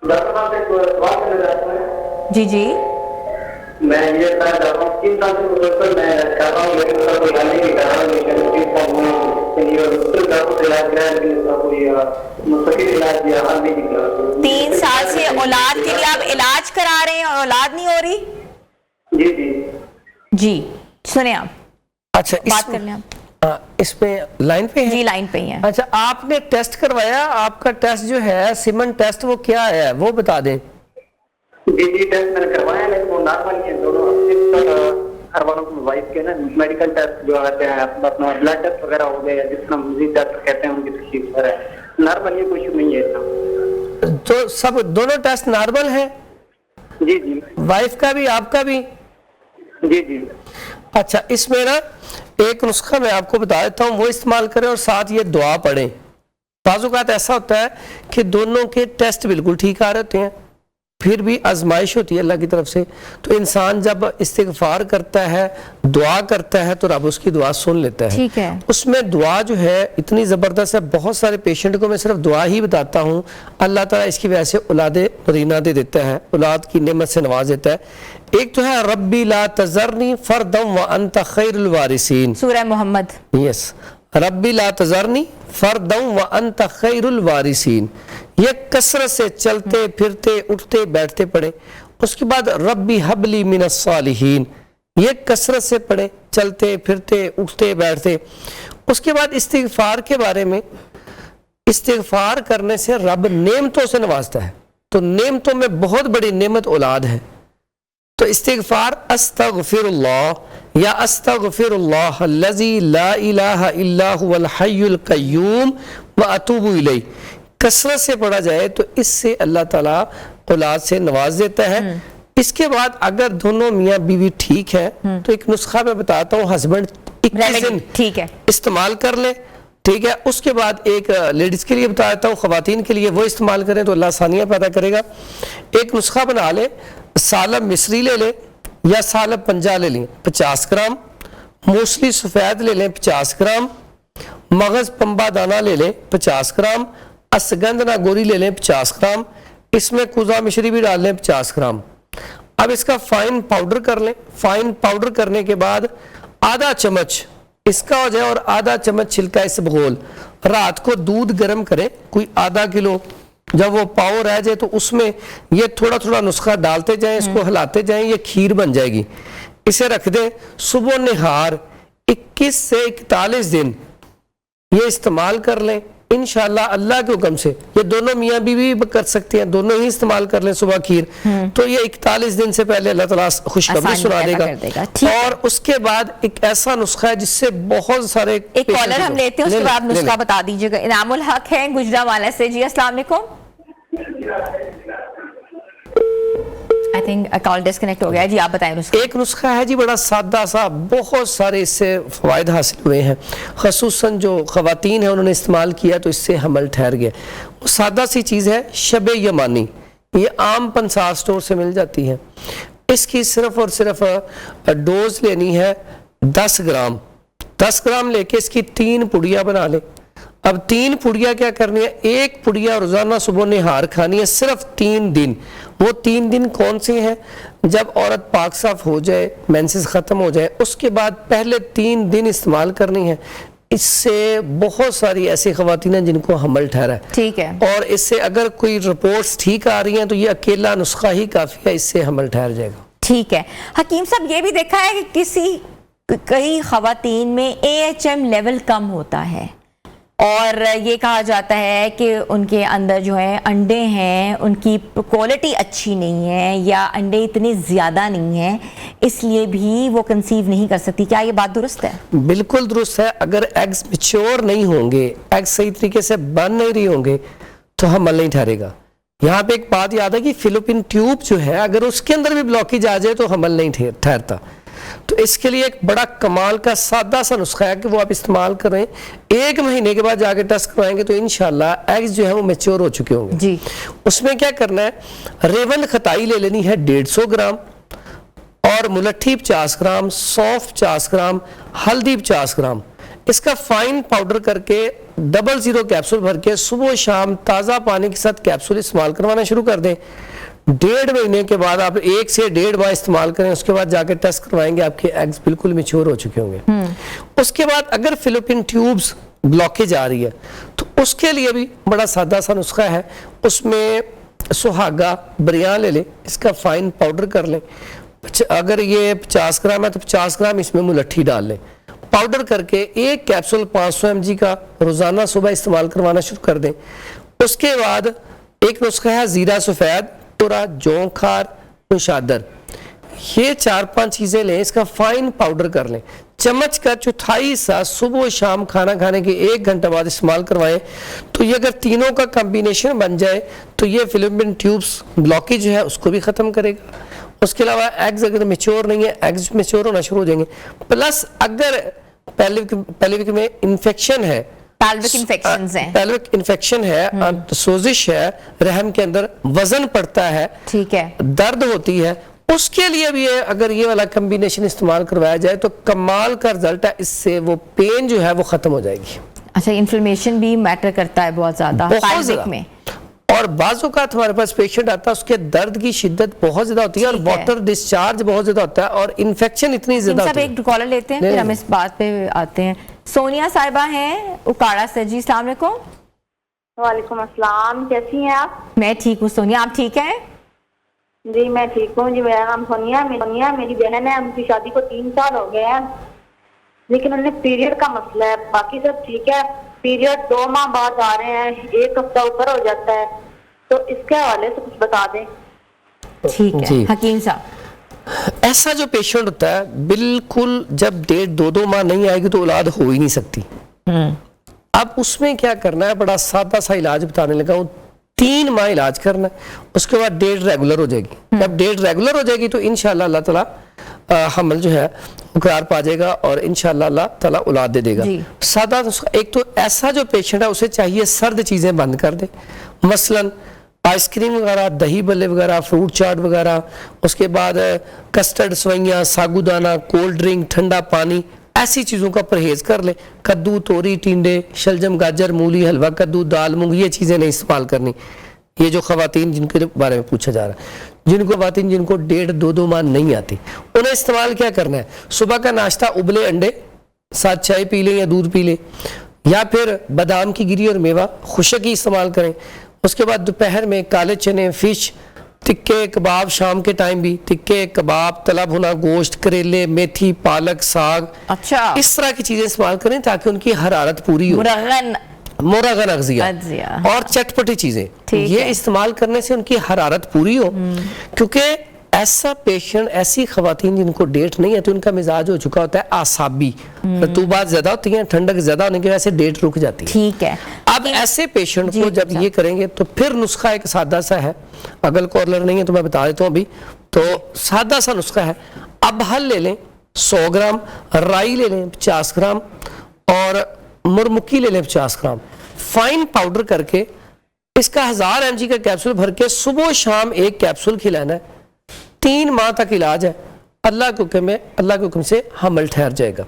Doctor साहब से सवाल करना चाहता हूँ। जी जी। मैं ये बताना चाहता हूँ 3 साल से मुसलसल मैं कर रहा हूँ, लेकिन उसका कोई हल नहीं निकल रहा। लेकिन 3 साल में ये मुख्तलिफ डॉक्टरों से इलाज किया, लेकिन उसका कोई मुस्तकिल इलाज या हल नहीं निकला। 3 साल से औलाद के लिए आप इलाज करा रहे हैं और औलाद नहीं हो रही? जी जी जी सुने आप, अच्छा बात कर लें आप। इस पे लाइन पे है जी लाइन पे ही है। अच्छा, आपने टेस्ट करवाया, आपका टेस्ट जो है सीमन टेस्ट वो क्या है वो बता दें। जी टेस्ट मैंने करवाया, लेकिन वो नॉर्मल है दोनों। हर वालों को वाइफ के ना मेडिकल टेस्ट जो आते हैं, अपना ब्लड टेस्ट वगैरह हो गए, जिसका मजीद डॉक्टर कहते हैं उनकी तशरीफ पर है। नॉर्मल, ये कोई इशू नहीं है इतना। तो सब दोनों टेस्ट नॉर्मल है? जी जी वाइफ का भी आपका भी? जी जी अच्छा, इसमें ना एक नुस्खा मैं आपको बता देता हूँ, वो इस्तेमाल करें और साथ ये दुआ पढ़ें। बाज़-औक़ात ऐसा होता है कि दोनों के टेस्ट बिल्कुल ठीक आ रहे होते हैं, फिर भी आजमाइश होती है अल्लाह की तरफ से। तो इंसान जब इस्तिग़फ़ार करता है, दुआ करता है, तो रब उसकी दुआ सुन लेता है। ठीक है। उसमें दुआ जो है इतनी ज़बरदस्त है, बहुत सारे पेशेंट को मैं सिर्फ दुआ ही बताता हूँ, अल्लाह ताला इसकी वजह से औलाद मदीना दे देता है, औलाद की नेमत से नवाज देता है। एक तो है रब्बी ला तज़रनी फरदम व अंत खैरुल वारिसीन, सूरह मोहम्मद। यस, रब्बी ला तज़रनी फरदम व अंत खैरुल वारिसीन, ये कसरत से चलते फिरते उठते बैठते पढ़े। उसके बाद रब्बी हबली मिनस सालिहीन, ये कसरत से पढ़े, चलते फिरते उठते बैठते। उसके बाद इस्तिग़फ़ार के बारे में, इस्तिग़फ़ार करने से रब नेमतों से नवाजता है, तो नेमतों में बहुत बड़ी नेमत औलाद है। तो इस्तिग़फ़ार अस्तग़फ़िरुल्लाह या अस्तग़फ़िरुल्लाह अल्लज़ी ला इलाहा इल्ला हुवल हय्युल क़य्यूम व अतूबु इलैह, कसरत से पढ़ा जाए तो इससे अल्लाह ताला औलाद से नवाज देता है। इसके बाद अगर दोनों मियाँ बीवी ठीक है तो एक नुस्खा मैं बताता हूँ, हस्बैंड 21 दिन ठीक है इस्तेमाल कर ले, ठीक है। उसके बाद एक लेडीज के लिए बता देता हूँ, ख़वातीन के लिए, वो इस्तेमाल करें तो अल्लाह आसानियाँ पैदा करेगा। एक नुस्खा बना ले, सालब मिस्री ले ले या सालब पंजा ले लें 50 ग्राम, मूसली सफ़ेद ले लें 50 ग्राम, मगज़ पंबा दाना ले लें 50 ग्राम, असगंध नागोरी ले लें 50 ग्राम, इसमें कुज़ा मिश्री भी डाल लें 50 ग्राम। अब इसका फाइन पाउडर कर लें। फाइन पाउडर करने के बाद आधा चम्मच इसका हो जाए और आधा चम्मच छिलका इसबगोल, रात को दूध गर्म करें कोई आधा किलो, जब वो पाव रह जाए तो उसमें ये थोड़ा थोड़ा नुस्खा डालते जाएं, इसको हिलाते जाएं, ये खीर बन जाएगी। इसे रख दें, सुबह निहार 21 से 41 दिन ये इस्तेमाल कर लें। इंशाअल्लाह अल्लाह के हुक्म से ये दोनों मियाँ बीवी भी कर सकते हैं, दोनों ही इस्तेमाल कर लें सुबह खीर, तो ये 41 दिन से पहले अल्लाह ताला खुशखबरी सुना देगा। और उसके बाद एक ऐसा नुस्खा है जिससे बहुत सारे, एक कॉलर हम लेते हैं, उसके बाद नुस्खा बता दीजिएगा। इनामुल हक है गुजरांवाला से। जी अस्सलाम वालेकुम। आई थिंक कॉल डिस्कनेक्ट हो गया है। जी आप बताएं नुस्खा। एक नुस्खा है जी बड़ा सादा सा, बहुत सारे इससे फ़वाइद हासिल हुए हैं, ख़ुसूसन जो ख़वातीन हैं उन्होंने इस्तेमाल किया तो इससे हमल ठहर गया। वो सादा सी चीज़ है शब यमानी, ये आम पंसार स्टोर से मिल जाती है। इसकी सिर्फ और सिर्फ डोज लेनी है 10 ग्राम। 10 ग्राम लेके इसकी 3 पुड़िया बना लें। अब 3 पुड़िया क्या करनी है, एक पुड़िया रोजाना सुबह निहार खानी है, सिर्फ 3 दिन। वो 3 दिन कौन से हैं, जब औरत पाक साफ हो जाए, मेंसेस खत्म हो जाए, उसके बाद पहले 3 दिन इस्तेमाल करनी है। इससे बहुत सारी ऐसी ख़वातीन हैं जिनको हमल ठहरा है, ठीक है। और इससे अगर कोई रिपोर्ट्स ठीक आ रही हैं तो ये अकेला नुस्खा ही काफ़ी है, इससे हमल ठहर जाएगा। ठीक है। हकीम साहब ये भी देखा है कि कई ख़वातीन में AHM लेवल कम होता है और ये कहा जाता है कि उनके अंदर जो है अंडे हैं उनकी क्वालिटी अच्छी नहीं है या अंडे इतने ज़्यादा नहीं हैं, इसलिए भी वो कंसीव नहीं कर सकती। क्या ये बात दुरुस्त है? बिल्कुल दुरुस्त है। अगर एग्स मैच्योर नहीं होंगे, एग्स सही तरीके से बन नहीं रही होंगे तो हमल नहीं ठहरेगा। यहाँ पे एक बात याद है कि फिलिपिन ट्यूब जो है अगर उसके अंदर भी ब्लॉकेज आ जाए तो हमल नहीं ठहरता। तो इसके लिए एक बड़ा कमाल का सादा सा नुस्खा है कि वो आप इस्तेमाल करें। 1 महीने के बाद जाके टेस्ट करवाएंगे तो इंशाल्लाह एग्स जो है वो मैच्योर हो चुके होंगे जी। उसमें क्या करना है, रेवन खताई ले लेनी है 150 ग्राम और मुलट्ठी 50 ग्राम, सौंफ 50 ग्राम, हल्दी 50 ग्राम। इसका फाइन पाउडर करके 00 कैप्सूल भर के सुबह शाम ताज़ा पानी के साथ कैप्सूल इस्तेमाल करवाना शुरू कर दें। 1.5 महीने के बाद आप 1 से 1.5 माह इस्तेमाल करें, उसके बाद जाके टेस्ट करवाएंगे, आपके एग्स बिल्कुल मैच्योर हो चुके होंगे। उसके बाद अगर फिलिपिन ट्यूब्स ब्लॉकेज आ रही है तो उसके लिए भी बड़ा सादा सा नुस्खा है। उसमें सुहागा बरियां ले लें, इसका फाइन पाउडर कर लें। अगर ये 50 ग्राम है तो 50 ग्राम इसमें मुलट्ठी डाल लें, पाउडर करके एक कैप्सूल 500 mg का रोजाना सुबह इस्तेमाल करवाना शुरू कर दें। उसके बाद एक नुस्खा है जीरा सफ़ेद, तुरा, जोंखार, मुशादर, ये 4-5 चीजें लें, इसका फाइन पाउडर कर लें, चम्मच का चौथाई हिस्सा सुबह शाम खाना खाने के 1 घंटे बाद इस्तेमाल करवाएं। तो ये अगर तीनों का कॉम्बिनेशन बन जाए तो ये फिलिपिन ट्यूब्स ब्लॉकेज जो है उसको भी ख़त्म करेगा। उसके अलावा एग्स अगर मैच्योर नहीं है, एग्स मैच्योर होना शुरू हो जाएंगे। प्लस अगर पेल्विक में इन्फेक्शन है, पेल्विक इन्फेक्शंस हैं, पेल्विक इन्फेक्शन है, सोजिश है, रहम के अंदर वजन पड़ता है, ठीक है, दर्द होती है, उसके लिए भी है, अगर ये वाला कॉम्बिनेशन इस्तेमाल करवाया जाए तो कमाल का रिजल्ट है। इससे वो पेन जो है वो खत्म हो जाएगी। अच्छा, इन्फ्लेमेशन भी मैटर करता है बहुत ज्यादा पेल्विक में। और बाजू का हमारे पास पेशेंट आता है, उसके दर्द की शिद्दत बहुत ज्यादा होती है और वाटर डिस्चार्ज बहुत ज्यादा होता है और इन्फेक्शन इतनी ज्यादा होती है। एक कॉलर लेते हैं, फिर हम इस बात पे आते हैं। सोनिया साहिबा हैं उकाड़ा से। जी अस्सलाम वालेकुम। वालेकुम अस्सलाम, कैसी हैं आप? मैं ठीक हूँ सोनिया, आप ठीक हैं? जी मैं ठीक हूँ जी। मेरा नाम सोनिया, मेरी बहन है, उनकी शादी को 3 साल हो गए हैं, लेकिन उन्हें पीरियड का मसला है। बाकी सब ठीक है, पीरियड 2 माह बाद आ रहे हैं, 1 हफ्ता ऊपर हो जाता है, तो इसके हवाले से कुछ बता दें। ठीक है हकीम साहब। ऐसा जो पेशेंट होता है, बिल्कुल जब डेट 2-2 माह नहीं आएगी तो औलाद हो ही नहीं सकती। अब उसमें क्या करना है, बड़ा सादा सा इलाज बताने लगा हूँ। 3 माह इलाज करना है, उसके बाद डेट रेगुलर हो जाएगी। जब डेट रेगुलर हो जाएगी तो इंशाल्लाह अल्लाह ताला हमल जो है करार पा जाएगा और इंशाल्लाह अल्लाह ताला औलाद दे देगा। सादा एक तो ऐसा जो पेशेंट है उसे चाहिए सर्द चीजें बंद कर दे, मसलन आइसक्रीम वगैरह, दही बल्ले वगैरह, फ्रूट चाट वगैरह, उसके बाद कस्टर्ड, सवैयाँ, सागुदाना, कोल्ड ड्रिंक, ठंडा पानी, ऐसी चीज़ों का परहेज कर ले। कद्दू, तोरी, टिंडे, शलजम, गाजर, मूली, हलवा कद्दू, दाल, मूंग, ये चीज़ें नहीं इस्तेमाल करनी। ये जो खवातीन जिनके बारे में पूछा जा रहा है, जिनको 1.5-2 माह नहीं आती, उन्हें इस्तेमाल क्या करना है, सुबह का नाश्ता उबले अंडे साथ चाय पी लें या दूध पी लें, या फिर बादाम की गिरी और मेवा खुशक ही इस्तेमाल करें। उसके बाद दोपहर में काले चने, फिश, टिक्के कबाब, शाम के टाइम भी टिक्के कबाब, तला भुना गोश्त, करेले, मेथी, पालक, साग, अच्छा इस तरह की चीजें इस्तेमाल करें ताकि उनकी हरारत पूरी हो। मुरगन अग़ज़िया और चटपटी चीजें ये इस्तेमाल करने से उनकी हरारत पूरी हो। क्योंकि ऐसा पेशेंट, ऐसी खवातीन जिनको डेट नहीं है तो उनका मिजाज हो चुका होता है आसाबी, रतूबात ज्यादा होती है, ठंडक ज्यादा होने की वजह से डेट रुक जाती है। ठीक है, अब ऐसे पेशेंट को जब ये करेंगे तो फिर नुस्खा एक सादा सा है, अगल कॉलर नहीं है तो मैं बता देता हूँ अभी। तो सादा सा नुस्खा है, अब हल ले लें 100 ग्राम, राई ले लें 50 ग्राम और मुरमुक्की ले लें 50 ग्राम, फाइन पाउडर करके इसका 1000 mg का कैप्सूल भर के सुबह शाम 1 कैप्सूल खिलाना है। 3 माह तक इलाज है। अल्लाह के हुक्म से हमल ठहर जाएगा।